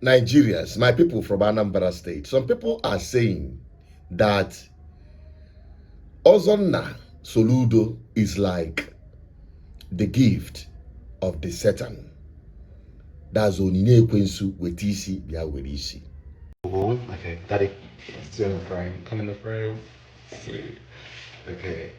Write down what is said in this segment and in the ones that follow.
Nigerians, my people from Anambra State, some people are saying that Ozoona Soludo is like the gift of the Satan. That's Onine Kwensu with isi bia with isi. Okay, Daddy, still in the frame. Come in the frame. Okay.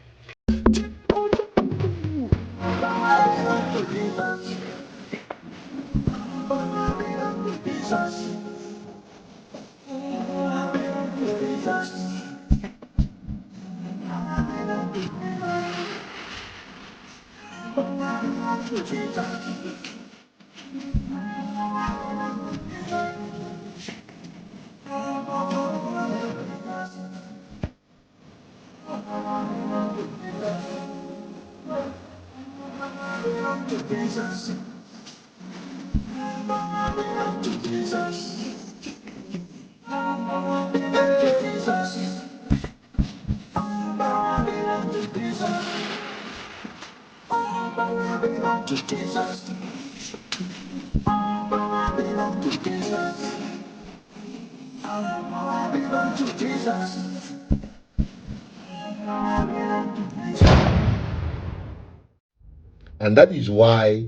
And that is why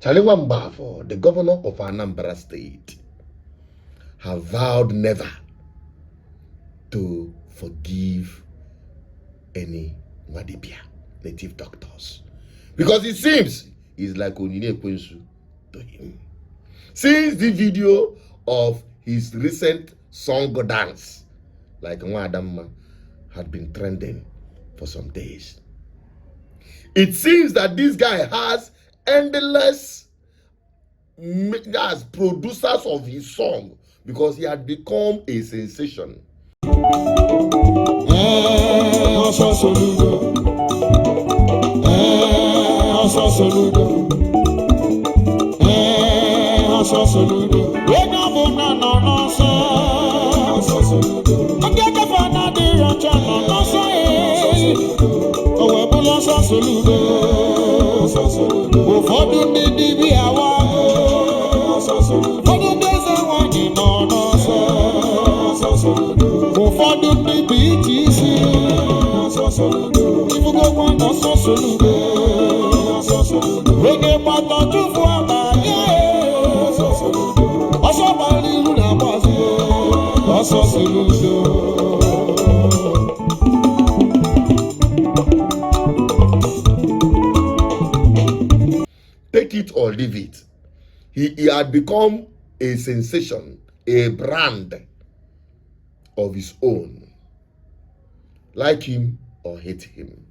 Chalewa Mbafo, the governor of Anambra State, have vowed never to forgive any Wadibia, native doctors. Because it seems he's like Onine Kwensu to him. Since the video of his recent song dance, like Nwadamma, had been trending for some days, it seems that this guy has endless as producers of his song because he had become a sensation. Soludo. Soludo. Soludo. Take it or leave it. He had become a sensation, a brand of his own. Like him or hate him.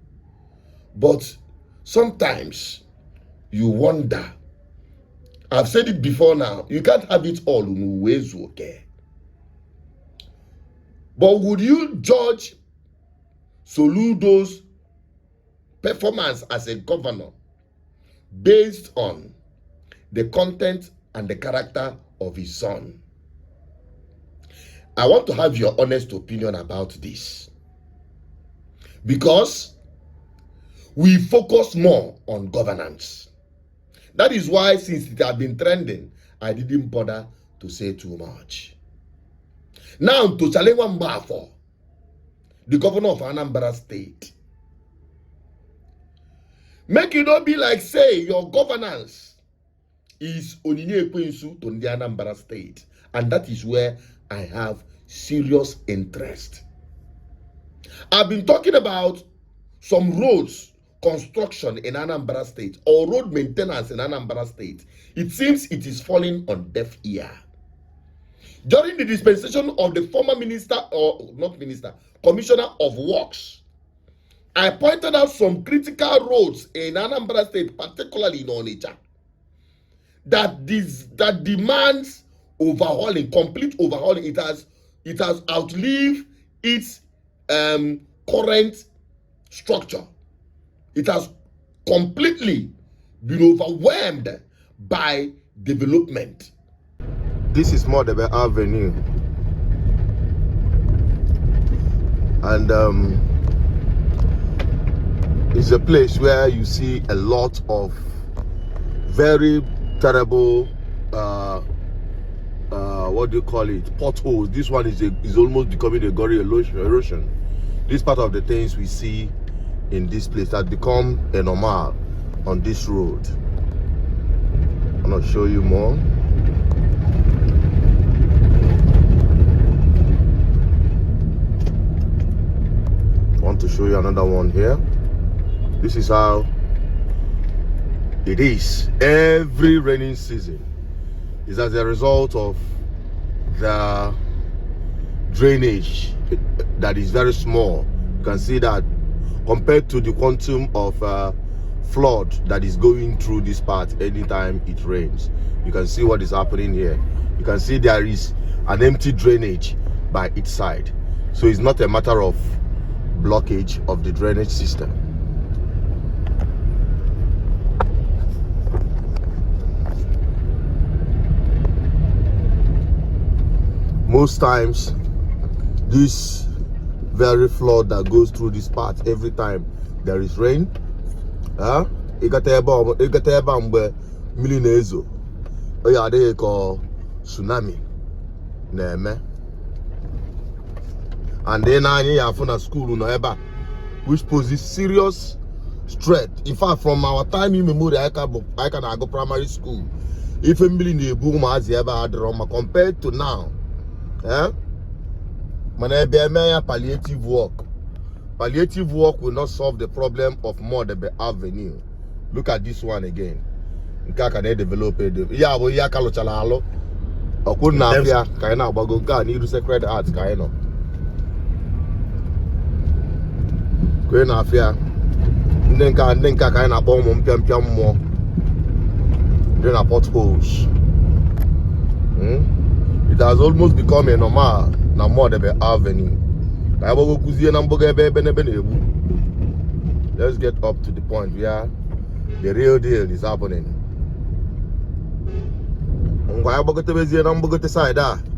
But sometimes you wonder. I've said it before now. You can't have it all in ways okay. But would you judge Soludo's performance as a governor based on the content and the character of his son? I want to have your honest opinion about this. Because we focus more on governance. That is why, since it had been trending, I didn't bother to say too much. Now, to Chalewa Mbafo, the governor of Anambra State, make you not be like, say, your governance is Onine Kwensu to the Anambra State. And that is where I have serious interest. I've been talking about some roads construction in Anambra State or road maintenance in Anambra State. It seems it is falling on deaf ear. During the dispensation of the former minister, or not minister, commissioner of works, I pointed out some critical roads in Anambra State, particularly in Onitsha, that demands overhauling, complete overhauling. It has outlived its current structure. It has completely been overwhelmed by development. This is Modebe Avenue, and it's a place where you see a lot of very terrible what do you call it, potholes. This one is almost becoming a gory erosion. This part of the things we see in this place has become a normal on this road. I'm gonna show you more. I want to show you another one here. This is how it is every raining season. Is as a result of the drainage that is very small. You can see that compared to the quantum of flood that is going through this part anytime it rains. You can see what is happening here. You can see there is an empty drainage by each side. So it's not a matter of blockage of the drainage system. Most times, this very flood that goes through this part, every time there is rain, tsunami, and then I have a school which poses serious threat. In fact, from our time in memory, I can go primary school. If a million boom has ever had compared to now. Palliative work. Palliative work will not solve the problem of Modebe Avenue. Look at this one again. Can they develop it? Yeah, we are Kalochalalo. I couldn't have here. Kaina Bagoka need sacred arts. Kaino. Queen of here. Nenka Kaina bomb piam more. Then a potholes. It has almost become a normal. Naira Avenue. Let's get up to the point where the real deal is happening.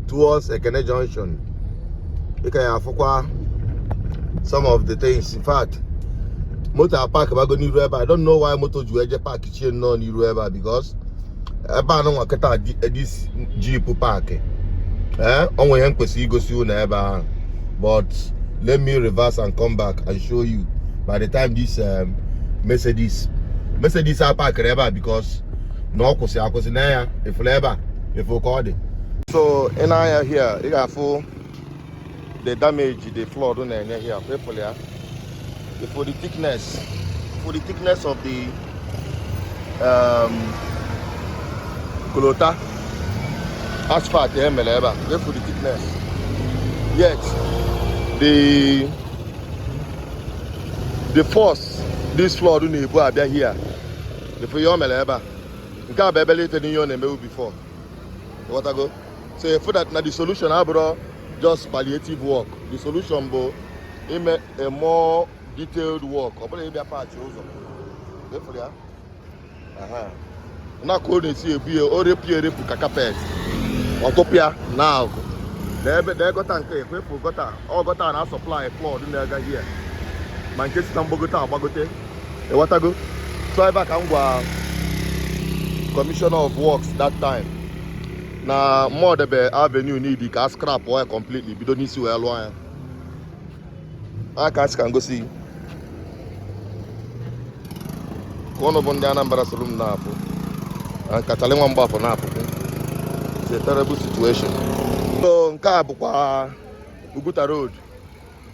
Towards Ekene Junction. Some of the things, in fact, motor park I don't know why motor park is not because this Jeep park. But let me reverse and come back and show you. By the time this Mercedes are parked because no if we call it. So in here you got for the damage, the flood on here for the thickness of the Kolota asphalt for the thickness. Yet the force this flood on the here. If you meleba, you can't be before. What I go? So for that now the solution bro, just palliative work. The solution bro, a more detailed work. Now could see a beer or repair carpet. Autopia now. They got an all got an supply flood in there here. Manchester Bogota, Bagote. What I go? Try back and go. Commissioner of Works that time. Now more the avenue need the car scrap oil completely. We don't need to wire. I can go see. One of the Anambra saloon now. And Catalan bar for now. It's a terrible situation. So, Uguta Road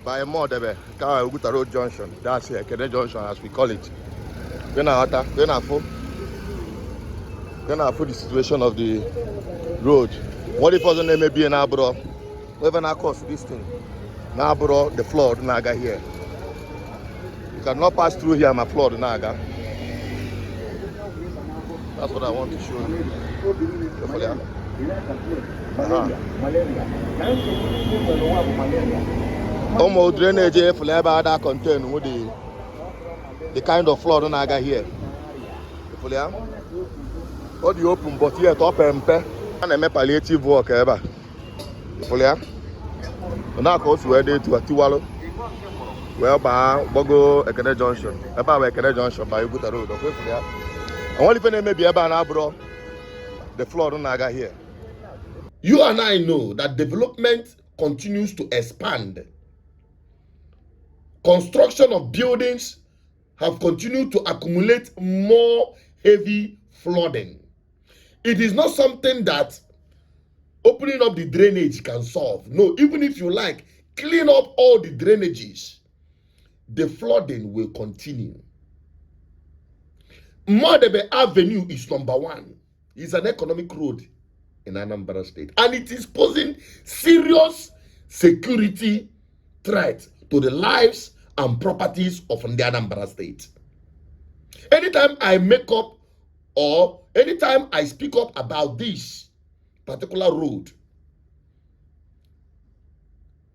by Modebe, Uguta Road Junction. That's here, Kene Junction as we call it. Then I for the situation of the road. What if wasn't there maybe an Abro? Whatever now cause this thing. Now Abro, the flood Naga here. You cannot pass through here, my flood Naga. That's what I want to show you. Almost drainage for that contain with the kind of flood I got here. All the open but here top and a palliative work ever. Now course we're there to a Tiwalo. Well by Bogo Ekene Junction. About Ekene Junction by Uguta Road. I want to maybe about Abro. The flood I got here. You and I know that development continues to expand. Construction of buildings have continued to accumulate more heavy flooding. It is not something that opening up the drainage can solve. No, even if you like, clean up all the drainages, the flooding will continue. Modebe Avenue is number 1. It's an economic road in Anambra State, and it is posing serious security threat to the lives and properties of the Anambra State. Anytime I make up or anytime I speak up about this particular road,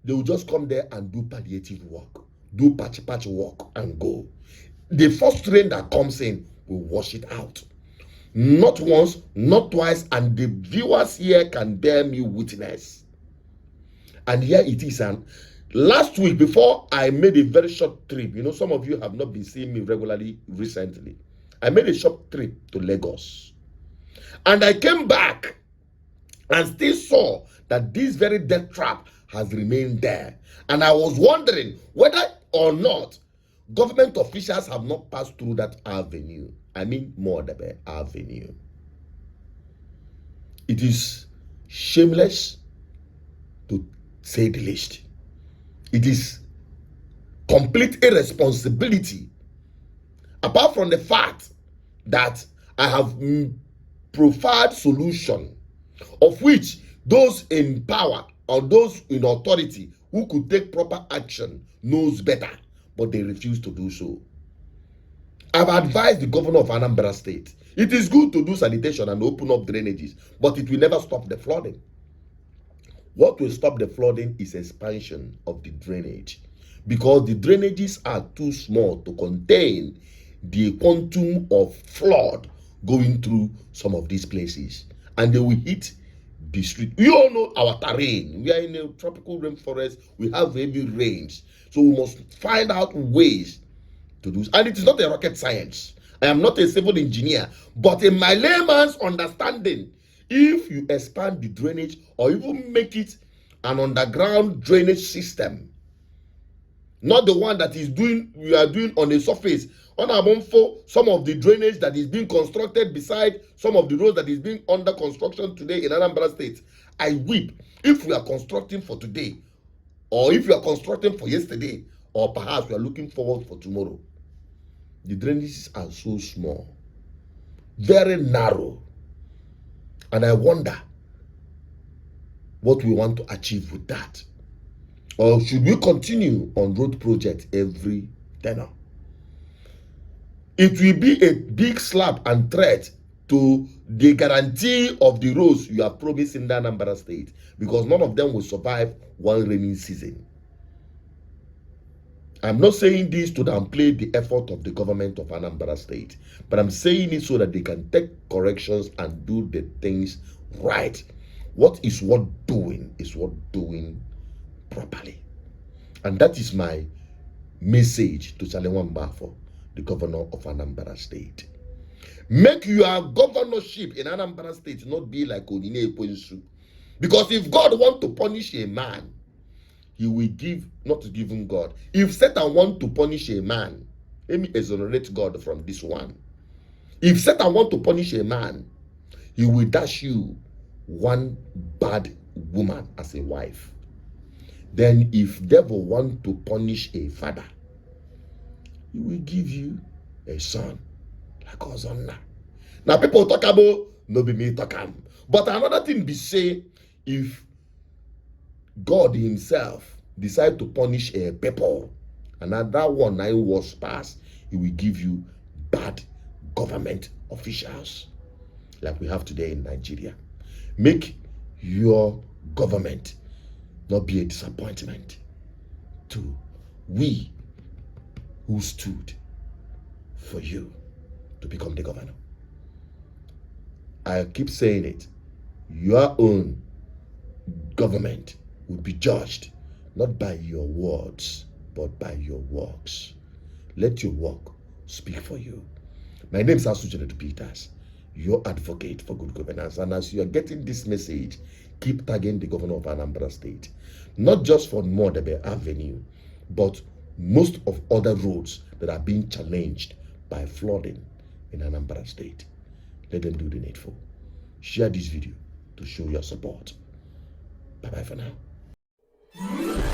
they will just come there and do palliative work, do patch work and go. The first rain that comes in will wash it out. Not once, not twice, and the viewers here can bear me witness. And here it is. And last week, before I made a very short trip, you know, some of you have not been seeing me regularly recently. I made a short trip to Lagos. And I came back and still saw that this very death trap has remained there. And I was wondering whether or not government officials have not passed through that avenue. I mean, Modebe Avenue. It is shameless, to say the least. It is complete irresponsibility. Apart from the fact that I have profiled solution, of which those in power or those in authority who could take proper action knows better, but they refuse to do so. I've advised the governor of Anambra State. It is good to do sanitation and open up drainages, but it will never stop the flooding. What will stop the flooding is expansion of the drainage, because the drainages are too small to contain the quantum of flood going through some of these places, and they will hit the street. You all know our terrain. We are in a tropical rainforest. We have heavy rains, so we must find out ways to do. And it is not a rocket science. I am not a civil engineer, but in my layman's understanding, if you expand the drainage or even make it an underground drainage system, not the one that is doing we are doing on the surface, on Abonfo, some of the drainage that is being constructed beside some of the roads that is being under construction today in Anambra State, I weep. If we are constructing for today, or if you are constructing for yesterday, or perhaps we are looking forward for tomorrow, the drainages are so small, very narrow, and I wonder what we want to achieve with that. Or should we continue on road project every tenor? It will be a big slap and threat to the guarantee of the roads you have promised in the Anambra State, because none of them will survive one rainy season. I'm not saying this to downplay the effort of the government of Anambra State, but I'm saying it so that they can take corrections and do the things right. What is worth doing is worth doing properly. And that is my message to Chalewa Mbafo, the governor of Anambra State. Make your governorship in Anambra State not be like Onine Ekwensu. Because if God wants to punish a man, he will give, not giving God. If Satan wants to punish a man, let me exonerate God from this one. If Satan wants to punish a man, he will dash you one bad woman as a wife. Then if devil want to punish a father, he will give you a son like Ozoona. Now people talk about no be me talk am. But another thing be say, if God himself decide to punish a people, another one 9 was passed, he will give you bad government officials like we have today in Nigeria. Make your government not be a disappointment to we who stood for you to become the governor. I keep saying it. Your own government will be judged not by your words, but by your works. Let your work speak for you. My name is Asuchenet Peters, your advocate for good governance. And as you are getting this message, keep tagging the governor of Anambra State, not just for Modebe Avenue, but most of other roads that are being challenged by flooding in Anambra State. Let them do the needful. Share this video to show your support. Bye-bye for now.